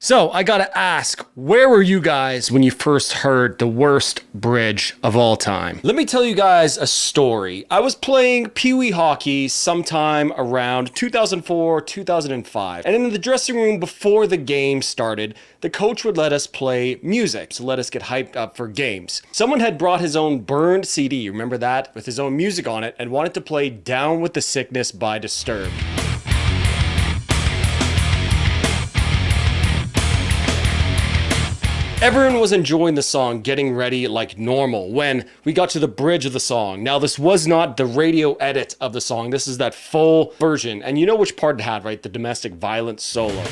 So I gotta ask, where were you guys when you first heard the worst bridge of all time? Let me tell you guys a story. I was playing Pee Wee hockey sometime around 2004, 2005. And in the dressing room before the game started, the coach would let us play music to let us get hyped up for games. Someone had brought his own burned CD, remember that? With his own music on it, and wanted to play Down with the Sickness by Disturbed. Everyone was enjoying the song, getting ready like normal, when we got to the bridge of the song. Now, this was not the radio edit of the song. This is that full version. And you know which part it had, right? The domestic violence solo.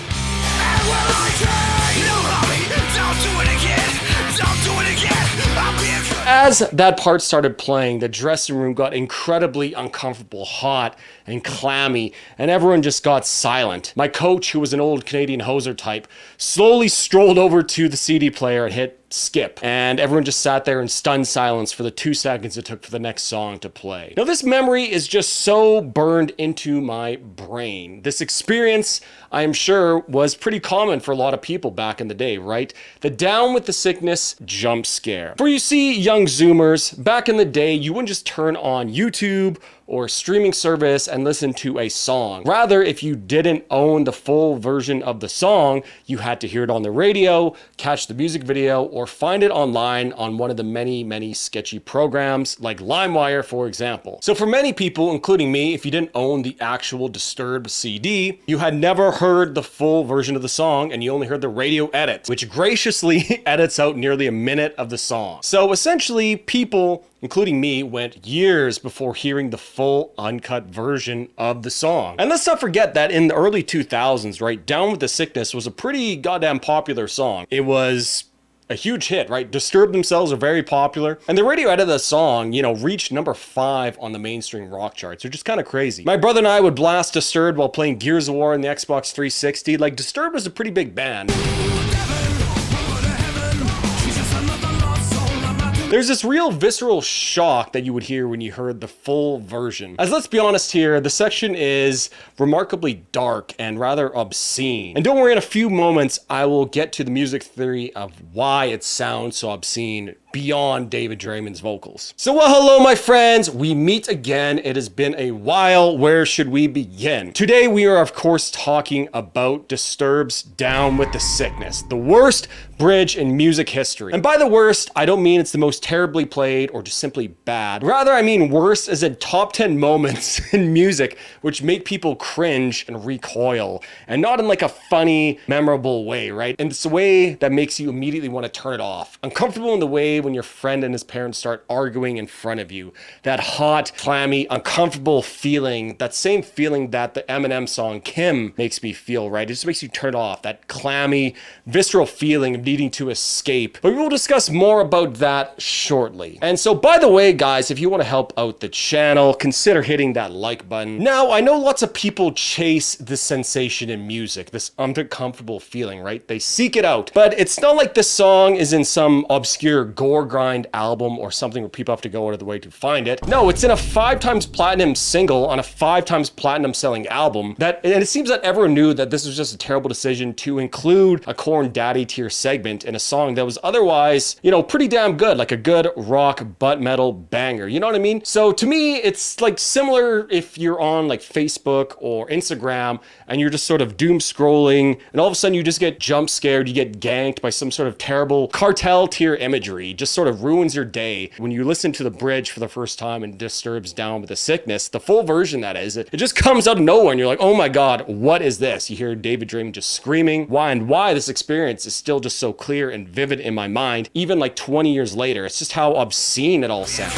As that part started playing, the dressing room got incredibly uncomfortable, hot and clammy, and everyone just got silent. My coach, who was an old Canadian hoser type, slowly strolled over to the CD player and hit skip, and everyone just sat there in stunned silence for the 2 seconds it took for the next song to play. Now, this memory is just so burned into my brain. This experience, I am sure, was pretty common for a lot of people back in the day, right? The Down with the Sickness jump scare. For you see, young Zoomers, back in the day, you wouldn't just turn on YouTube or streaming service and listen to a song. Rather, if you didn't own the full version of the song, you had to hear it on the radio, catch the music video, or find it online on one of the many sketchy programs like LimeWire, for example. So for many people, including me, if you didn't own the actual Disturbed CD, you had never heard the full version of the song and you only heard the radio edit, which graciously edits out nearly a minute of the song. So essentially, people, including me, went years before hearing the full uncut version of the song. And let's not forget that in the early 2000s, right, Down with the Sickness was a pretty goddamn popular song. It was a huge hit, right? Disturbed themselves are very popular. And the radio edit of the song, reached number 5 on the mainstream rock charts, which is kind of crazy. My brother and I would blast Disturbed while playing Gears of War in the Xbox 360. Like, Disturbed was a pretty big band. There's this real visceral shock that you would hear when you heard the full version. As let's be honest here, the section is remarkably dark and rather obscene. And don't worry, in a few moments, I will get to the music theory of why it sounds so obscene beyond David Draymond's vocals. So, well, hello, my friends. We meet again. It has been a while. Where should we begin? Today, we are, of course, talking about Disturbed's Down with the Sickness, the worst bridge in music history. And by the worst, I don't mean it's the most terribly played or just simply bad. Rather, I mean worst as in top 10 moments in music which make people cringe and recoil, and not in like a funny, memorable way, right? And it's a way that makes you immediately want to turn it off. Uncomfortable in the way when your friend and his parents start arguing in front of you. That hot, clammy, uncomfortable feeling, that same feeling that the Eminem song Kim makes me feel, right? It just makes you turn it off. That clammy, visceral feeling of needing to escape. But we will discuss more about that shortly. And so, by the way, guys, if you want to help out the channel, consider hitting that like button. Now, I know lots of people chase this sensation in music, this uncomfortable feeling, right? They seek it out. But it's not like this song is in some obscure gore grind album or something where people have to go out of the way to find it. No, it's in a 5 times platinum single on a 5 times platinum selling album. And it seems that everyone knew that this was just a terrible decision to include a Korn Daddy tier segment in a song that was otherwise, pretty damn good, like a good rock butt metal banger. You know what I mean? So to me, it's like similar if you're on like Facebook or Instagram and you're just sort of doom scrolling and all of a sudden you just get jump scared, you get ganked by some sort of terrible cartel tier imagery. Just sort of ruins your day. When you listen to the bridge for the first time and Disturbed's Down with the Sickness, the full version that is, it just comes out of nowhere and you're like, oh my God, what is this? You hear David Draymond just screaming. Why this experience is still just so clear and vivid in my mind, even like 20 years later. It's just how obscene it all sounds.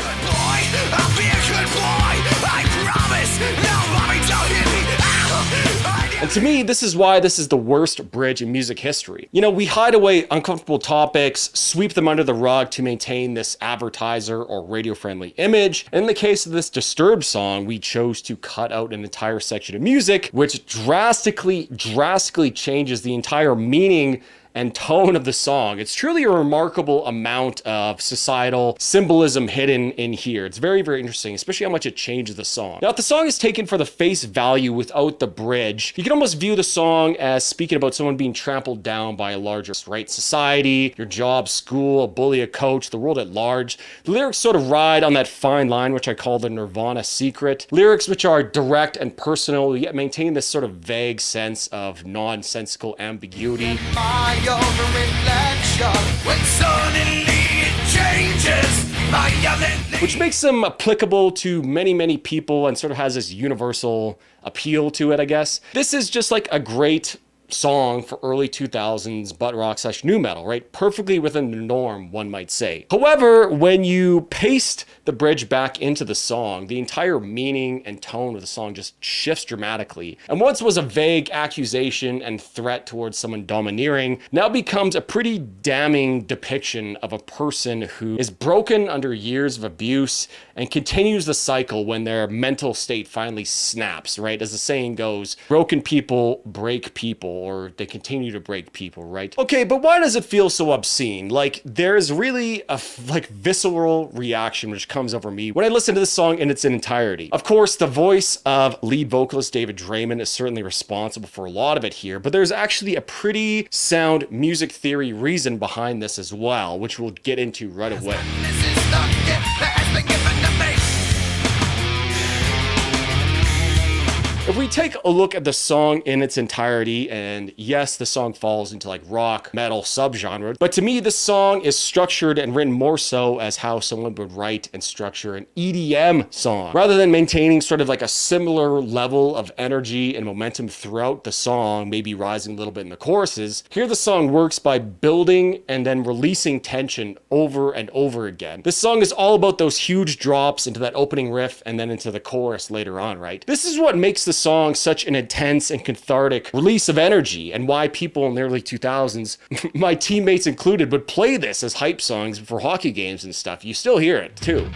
And to me, this is why this is the worst bridge in music history. We hide away uncomfortable topics, sweep them under the rug to maintain this advertiser or radio-friendly image. And in the case of this Disturbed song, we chose to cut out an entire section of music, which drastically changes the entire meaning and tone of the song. It's truly a remarkable amount of societal symbolism hidden in here. It's very, very interesting, especially how much it changes the song. Now, if the song is taken for the face value without the bridge, you can almost view the song as speaking about someone being trampled down by a larger, right? Society, your job, school, a bully, a coach, the world at large. The lyrics sort of ride on that fine line, which I call the Nirvana secret. Lyrics which are direct and personal, yet maintain this sort of vague sense of nonsensical ambiguity. My own reflection, when suddenly it changes violently. Which makes them applicable to many, many people and sort of has this universal appeal to it, I guess. This is just like a great song for early 2000s butt rock / nu metal, right? Perfectly within the norm, one might say. However, when you paste the bridge back into the song, the entire meaning and tone of the song just shifts dramatically. And once was a vague accusation and threat towards someone domineering, now becomes a pretty damning depiction of a person who is broken under years of abuse and continues the cycle when their mental state finally snaps, right? As the saying goes, broken people break people, or they continue to break people, right? Okay, but why does it feel so obscene? Like, there's really a visceral reaction which comes over me when I listen to this song in its entirety. Of course, the voice of lead vocalist David Draymond is certainly responsible for a lot of it here, but there's actually a pretty sound music theory reason behind this as well, which we'll get into right away. This is the gift that has been given to me. If we take a look at the song in its entirety, and yes, the song falls into like rock, metal subgenre, but to me, this song is structured and written more so as how someone would write and structure an EDM song, rather than maintaining sort of like a similar level of energy and momentum throughout the song, maybe rising a little bit in the choruses. Here, the song works by building and then releasing tension over and over again. This song is all about those huge drops into that opening riff and then into the chorus later on, right? This is what makes the song such an intense and cathartic release of energy, and why people in the early 2000s, my teammates included, would play this as hype songs for hockey games and stuff. You still hear it too.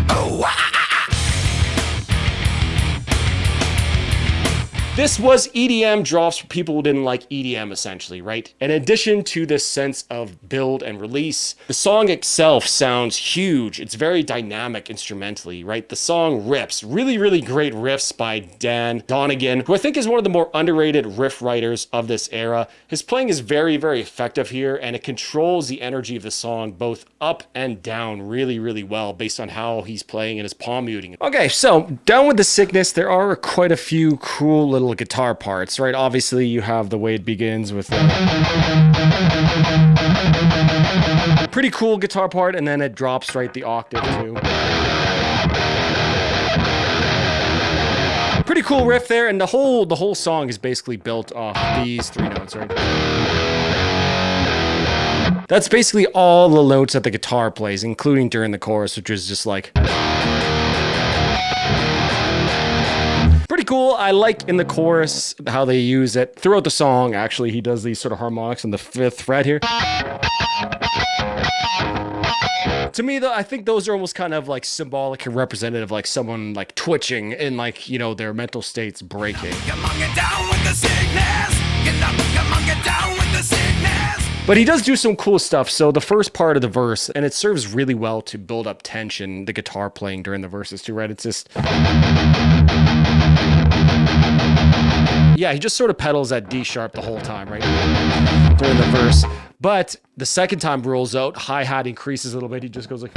Oh, This was EDM drops for people who didn't like EDM, essentially, right? In addition to this sense of build and release, the song itself sounds huge. It's very dynamic instrumentally, right? The song rips, really, really great riffs by Dan Donegan, who I think is one of the more underrated riff writers of this era. His playing is very, very effective here, and it controls the energy of the song both up and down really, really well based on how he's playing and his palm muting. Okay, so Down with the Sickness, there are quite a few cool little guitar parts, right? Obviously, you have the way it begins with a pretty cool guitar part, and then it drops right the octave too. Pretty cool riff there, and the whole song is basically built off these three notes, right? That's basically all the notes that the guitar plays, including during the chorus, which is just like pretty cool. I like in the chorus how they use it. Throughout the song, actually, he does these sort of harmonics on the 5th fret here. To me, though, I think those are almost kind of like symbolic and representative, like someone like twitching and like, you know, their mental states breaking. come on, get down with the sickness. Get up, come on, get down with the sickness. But he does do some cool stuff. So the first part of the verse, and it serves really well to build up tension, the guitar playing during the verses too, right? It's just, yeah, he just sort of pedals that D sharp the whole time, right? During the verse. But the second time rolls out, hi-hat increases a little bit. He just goes like,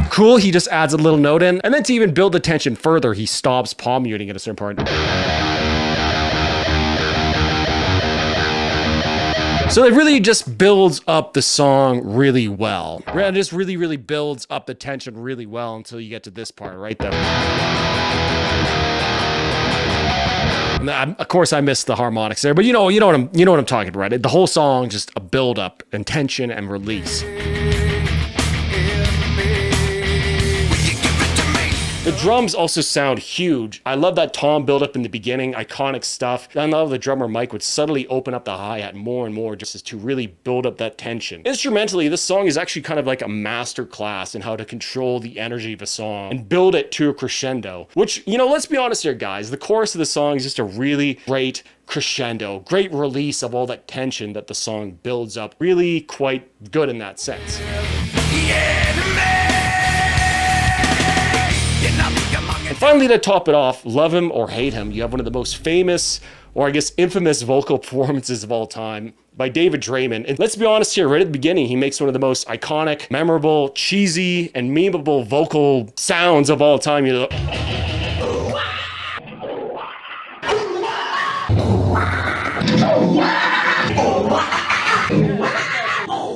cool. He just adds a little note in. And then to even build the tension further, he stops palm muting at a certain part. So it really just builds up the song really well. It just really, really builds up the tension really well until you get to this part right there. And of course, I missed the harmonics there, but you know what I'm talking about. Right? The whole song just a build up and tension and release. The drums also sound huge. I love that tom buildup in the beginning, iconic stuff. I love the drummer Mike would subtly open up the hi-hat more and more just as to really build up that tension. Instrumentally, this song is actually kind of like a master class in how to control the energy of a song and build it to a crescendo, which, you know, let's be honest here, guys, the chorus of the song is just a really great crescendo, great release of all that tension that the song builds up. Really quite good in that sense. And finally, to top it off, love him or hate him, you have one of the most famous, or I guess infamous, vocal performances of all time by David Draiman. And let's be honest here, right at the beginning, he makes one of the most iconic, memorable, cheesy, and memeable vocal sounds of all time. You know,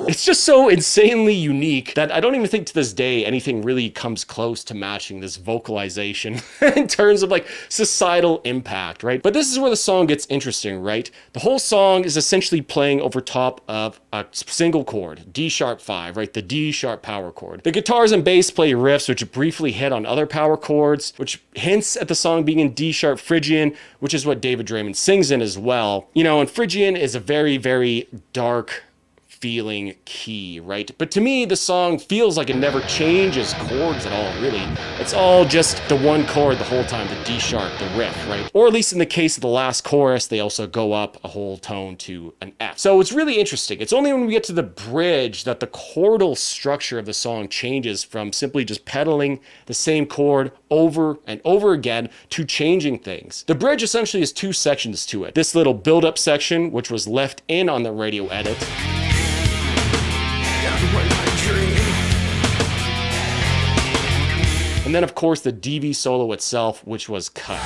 it's just so insanely unique that I don't even think to this day anything really comes close to matching this vocalization in terms of like societal impact, right? But this is where the song gets interesting, right? The whole song is essentially playing over top of a single chord, D sharp 5, right? The D sharp power chord. The guitars and bass play riffs which briefly hit on other power chords, which hints at the song being in D sharp Phrygian, which is what David Draiman sings in as well. You know, and Phrygian is a very, very dark feeling key, right? But to me, the song feels like it never changes chords at all, really. It's all just the one chord the whole time, the D sharp, the riff, right? Or at least in the case of the last chorus, they also go up a whole tone to an F. So it's really interesting. It's only when we get to the bridge that the chordal structure of the song changes from simply just pedaling the same chord over and over again to changing things. The bridge essentially has two sections to it. This little build-up section, which was left in on the radio edit, and then, of course, the DV solo itself, which was cut.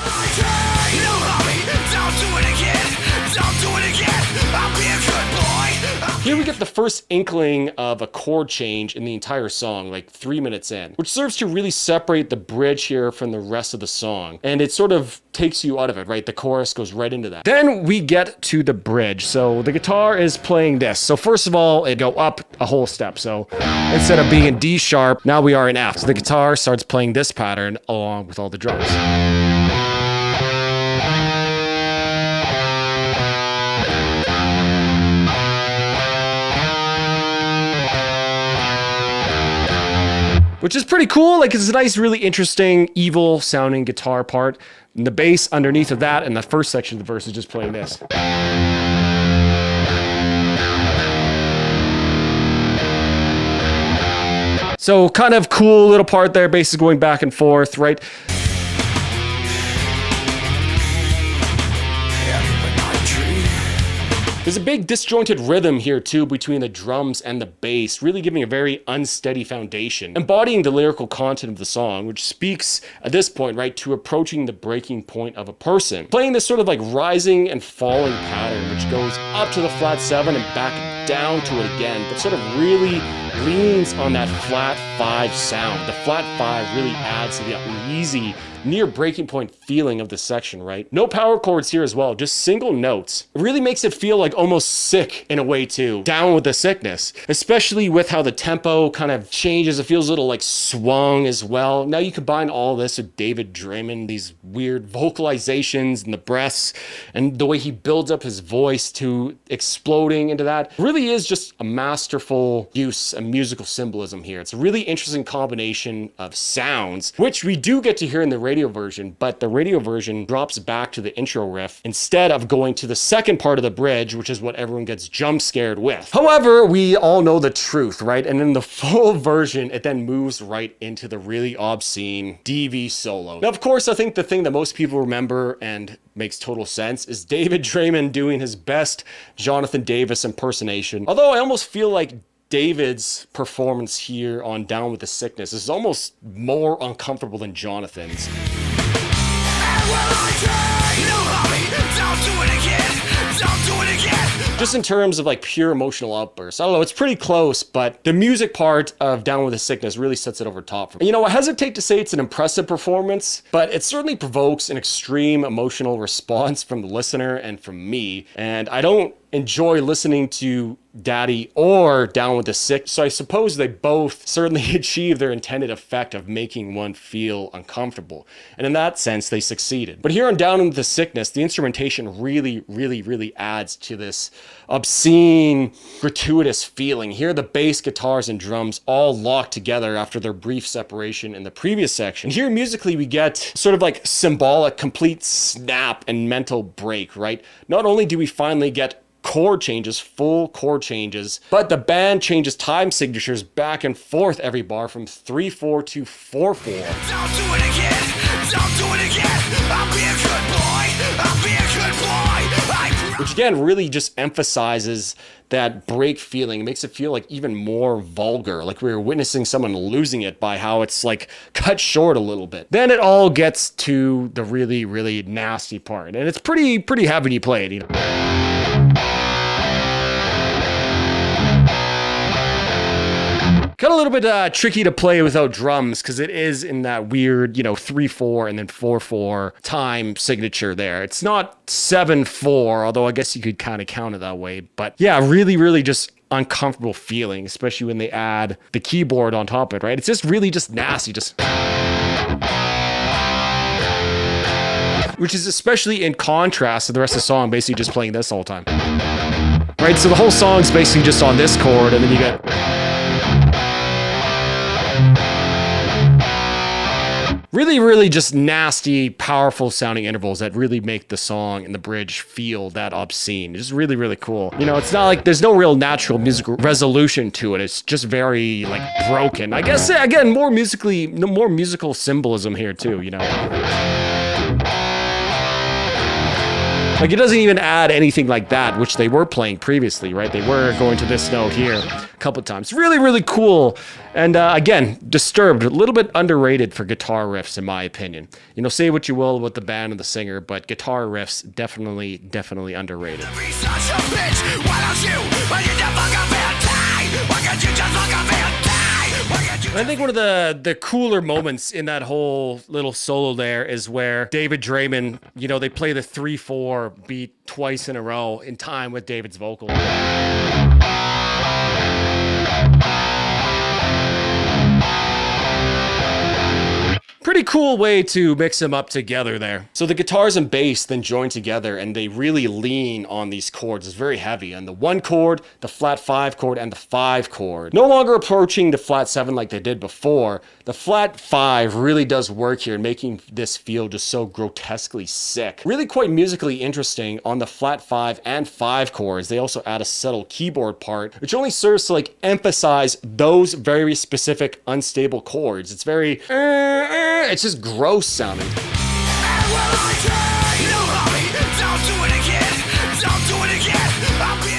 Here we get the first inkling of a chord change in the entire song, like 3 minutes in, which serves to really separate the bridge here from the rest of the song. And it sort of takes you out of it, right? The chorus goes right into that. Then we get to the bridge. So the guitar is playing this. So first of all, it go up a whole step. So instead of being in D sharp, now we are in F. So the guitar starts playing this pattern along with all the drums. Which is pretty cool. Like, it's a nice, really interesting, evil sounding guitar part. And the bass underneath of that, and the first section of the verse is just playing this. So kind of cool little part there, bass is going back and forth, right? There's a big disjointed rhythm here too between the drums and the bass, really giving a very unsteady foundation, embodying the lyrical content of the song, which speaks at this point, right, to approaching the breaking point of a person. Playing this sort of like rising and falling pattern, which goes up to the flat 7 and back down to it again, but sort of really leans on that flat 5 sound. The flat 5 really adds to the uneasy, near breaking point feeling of the section, right? No power chords here as well, just single notes. It really makes it feel like almost sick in a way too, down with the sickness, especially with how the tempo kind of changes. It feels a little like swung as well. Now you combine all this with David Draiman, these weird vocalizations and the breaths and the way he builds up his voice to exploding into that. It really is just a masterful use of musical symbolism here. It's a really interesting combination of sounds, which we do get to hear in the radio version, but the radio version drops back to the intro riff instead of going to the second part of the bridge, which is what everyone gets jump scared with. However, we all know the truth, right? And in the full version, it then moves right into the really obscene DV solo. Now, of course, I think the thing that most people remember and makes total sense is David Draiman doing his best Jonathan Davis impersonation. Although I almost feel like David's performance here on Down with the Sickness is almost more uncomfortable than Jonathan's. Just in terms of like pure emotional outbursts. I don't know, it's pretty close, but the music part of Down with the Sickness really sets it over top for me. You know, I hesitate to say it's an impressive performance, but it certainly provokes an extreme emotional response from the listener and from me. And I don't enjoy listening to Daddy or Down with the Sick. So I suppose they both certainly achieve their intended effect of making one feel uncomfortable. And in that sense, they succeeded. But here on Down with the Sickness, the instrumentation really adds to this obscene, gratuitous feeling. Here, the bass, guitars, and drums all locked together after their brief separation in the previous section. Here, musically, we get sort of like symbolic, complete snap and mental break, right? Not only do we finally get chord changes, full chord changes, but the band changes time signatures back and forth every bar from 3/4 to 4/4. Don't do it again. Don't do it again. I'll be a good boy. I'll be a good boy. Which again really just emphasizes that break feeling. It makes it feel like even more vulgar, like we were witnessing someone losing it by how it's like cut short a little bit. Then it all gets to the really nasty part, and it's pretty heavy played, you know. Got a little bit tricky to play without drums because it is in that weird, 3/4 and then 4/4 time signature there. It's not 7/4, although I guess you could kind of count it that way. But yeah, really just uncomfortable feeling, especially when they add the keyboard on top of it, right? It's just really just nasty, which is especially in contrast to the rest of the song, basically just playing this all the time. Right, so the whole song's basically just on this chord, and then you get really just nasty, powerful sounding intervals that really make the song and the bridge feel that obscene. It's just really cool. It's not like there's no real natural musical resolution to it. It's just very like broken. I guess again, more musical symbolism here too, Like it doesn't even add anything like that, which they were playing previously, right? They were going to this note here a couple of times. Really cool. And again, Disturbed, a little bit underrated for guitar riffs, in my opinion. Say what you will about the band and the singer, but guitar riffs definitely underrated. Be such a bitch. Why don't you? Why you just fuck up and die? Why can't you just fuck up and die? And I think one of the cooler moments in that whole little solo there is where David Draymond, they play the 3/4 beat twice in a row in time with David's vocal. Pretty cool way to mix them up together there. So the guitars and bass then join together and they really lean on these chords. It's very heavy. And the 1 chord, the flat 5 chord, and the 5 chord. No longer approaching the flat 7 like they did before. The flat 5 really does work here, making this feel just so grotesquely sick. Really quite musically interesting on the flat 5 and 5 chords. They also add a subtle keyboard part, which only serves to like emphasize those very specific unstable chords. It's very it's just gross sounding.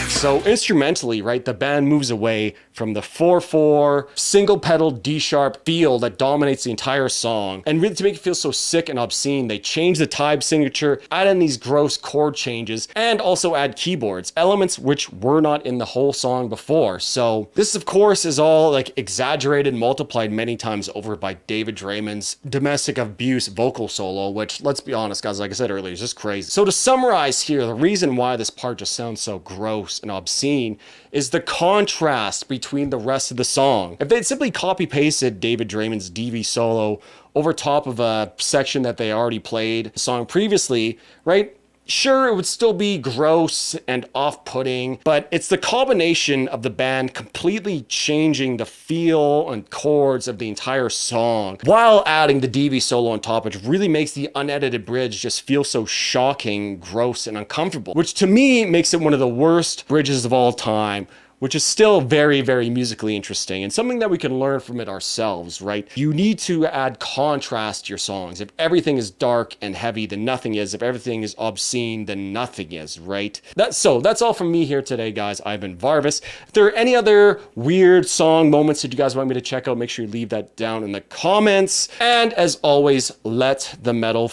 So instrumentally, right, the band moves away from the 4/4 single pedal D sharp feel that dominates the entire song. And really to make it feel so sick and obscene, they change the time signature, add in these gross chord changes, and also add keyboards, elements which were not in the whole song before. So this, of course, is all like exaggerated, multiplied many times over by David Draymond's domestic abuse vocal solo, which, let's be honest, guys, like I said earlier, is just crazy. So to summarize here, the reason why this part just sounds so gross and obscene is the contrast between the rest of the song. If they'd simply copy pasted David Draymond's DV solo over top of a section that they already played the song previously, right? Sure, it would still be gross and off-putting, but it's the combination of the band completely changing the feel and chords of the entire song while adding the DV solo on top, which really makes the unedited bridge just feel so shocking, gross, and uncomfortable, which to me makes it one of the worst bridges of all time, which is still very musically interesting and something that we can learn from it ourselves, right? You need to add contrast to your songs. If everything is dark and heavy, then nothing is. If everything is obscene, then nothing is, right? That's all from me here today, guys. I've been Varvis. If there are any other weird song moments that you guys want me to check out, make sure you leave that down in the comments. And as always, let the metal